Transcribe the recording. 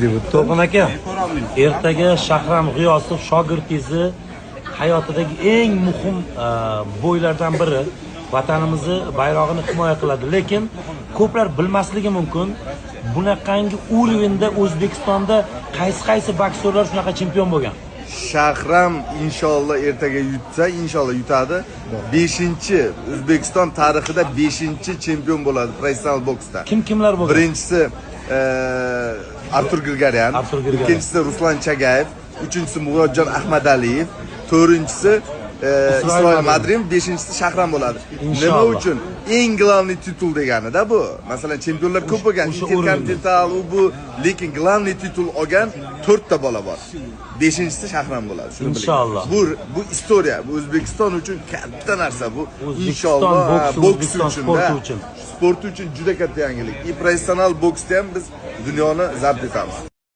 To'g'on aka, ertaga Shahram G'iyosov shogirdingizni hayotidagi eng muhim bo'ylardan biri vatanimizni bayrog'ini himoya qiladi, lekin ko'plar bilmasligi mumkin. Bunaqangi urovenda O'zbekistonda qaysi boksyorlar shunaqa chempion bo'lgan? Shahram inshaalloh ertaga yutsa, inshaalloh yutadi. 5-O'zbekiston tarixida 5-chempion bo'ladi professional boksda. Kimlar bo'lgan? Birinchisi Artur Grigoryan, ikkinchisi Ruslan Chagayev, uchinchisi Murodjon Ahmadaliyev, to'rtinchisi Isroil Madrimov, beshinchisi Shahram bo'ladi. Nima uchun? Eng главный titul deganida bu. Masalan, chempionlar ko'p bo'lgan, Intercontinental bu, lekin главный titul olgan 4 ta bola bor. Beshinchisi Shahram bo'ladi. Inshaalloh. Bu istoriya, bu O'zbekiston uchun katta narsa bu. Inshaalloh boks uchun, sport uchun juda katta yangilik. Professional boksda ham biz dunyoni zabt etamiz.